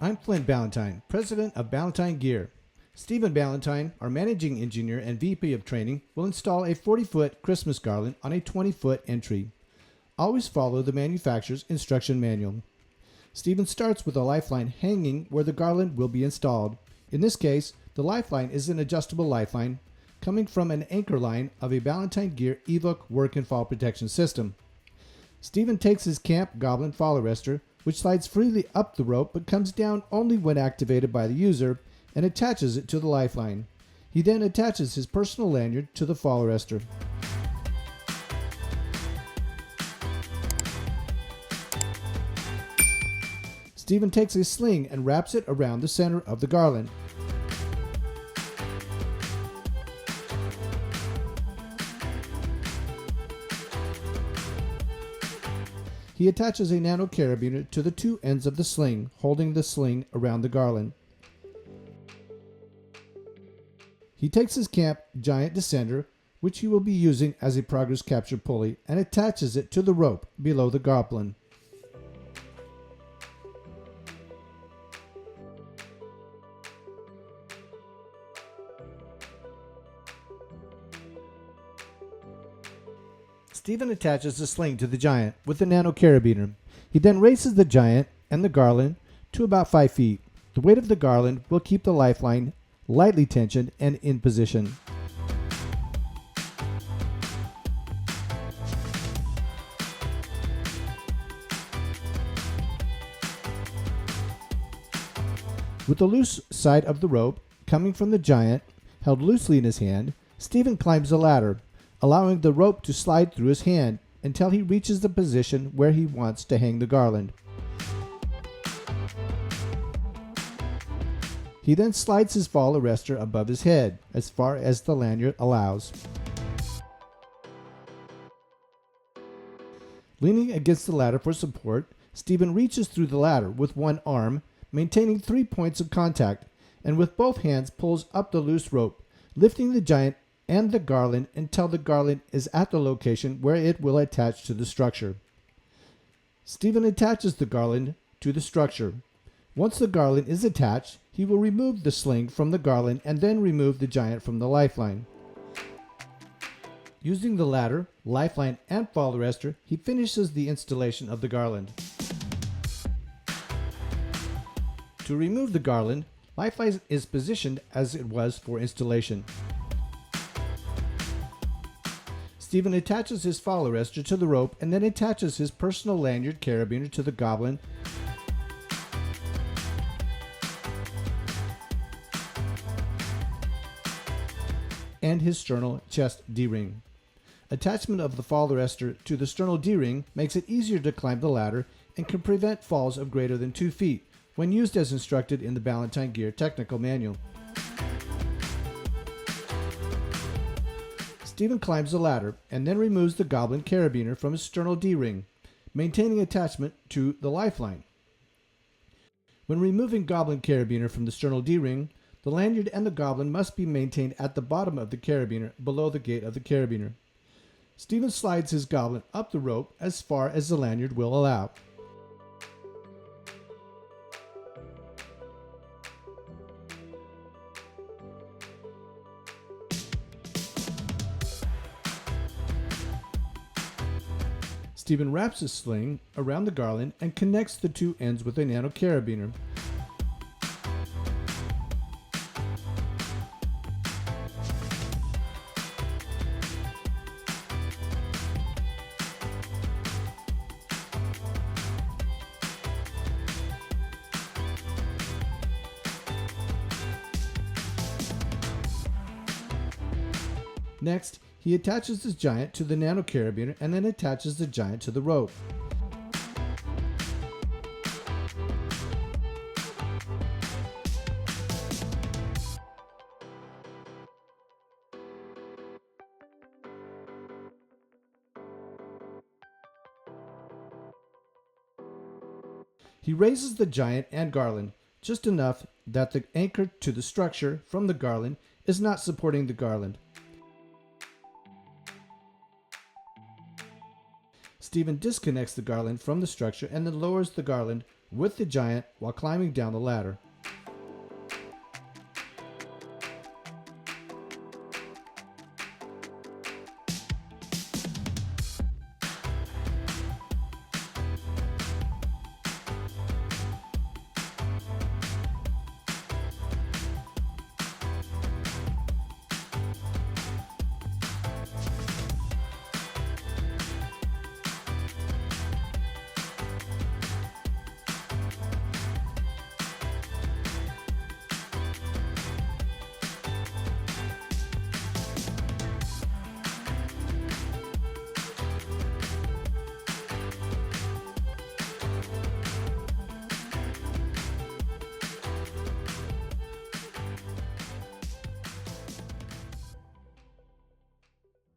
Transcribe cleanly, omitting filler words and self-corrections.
I'm Flint Ballantyne, president of Ballantyne Gear. Stephen Ballantyne, our managing engineer and VP of training, will install a 40-foot Christmas garland on a 20-foot entry. Always follow the manufacturer's instruction manual. Stephen starts with a lifeline hanging where the garland will be installed. In this case, the lifeline is an adjustable lifeline coming from an anchor line of a Ballantyne Gear Eveook work and fall protection system. Stephen takes his camp goblin fall arrestor, which slides freely up the rope but comes down only when activated by the user, and attaches it to the lifeline. He then attaches his personal lanyard to the fall arrestor. Stephen takes a sling and wraps it around the center of the garland. He attaches a nano carabiner to the two ends of the sling, holding the sling around the garland. He takes his camp giant descender, which he will be using as a progress capture pulley, and attaches it to the rope below the goblin. Stephen attaches the sling to the giant with the nano carabiner. He then raises the giant and the garland to about 5 feet. The weight of the garland will keep the lifeline lightly tensioned and in position. With the loose side of the rope coming from the giant held loosely in his hand, Stephen climbs the ladder, allowing the rope to slide through his hand until he reaches the position where he wants to hang the garland. He then slides his fall arrestor above his head as far as the lanyard allows. Leaning against the ladder for support, Stephen reaches through the ladder with one arm, maintaining 3 points of contact, and with both hands pulls up the loose rope, lifting the giant and the garland until the garland is at the location where it will attach to the structure. Stephen attaches the garland to the structure. Once the garland is attached, he will remove the sling from the garland and then remove the giant from the lifeline. Using the ladder, lifeline, and fall arrestor, he finishes the installation of the garland. To remove the garland, lifeline is positioned as it was for installation. Stephen attaches his fall arrestor to the rope and then attaches his personal lanyard carabiner to the goblin and his sternal chest D-ring. Attachment of the fall arrestor to the sternal D-ring makes it easier to climb the ladder and can prevent falls of greater than 2 feet when used as instructed in the Ballantyne Gear Technical Manual. Stephen climbs the ladder and then removes the goblin carabiner from his sternal D-ring, maintaining attachment to the lifeline. When removing goblin carabiner from the sternal D-ring, the lanyard and the goblin must be maintained at the bottom of the carabiner below the gate of the carabiner. Stephen slides his goblin up the rope as far as the lanyard will allow. Stephen wraps his sling around the garland and connects the two ends with a nano carabiner. Next, he attaches the giant to the nano carabiner and then attaches the giant to the rope. He raises the giant and garland just enough that the anchor to the structure from the garland is not supporting the garland. Stephen disconnects the garland from the structure and then lowers the garland with the giant while climbing down the ladder.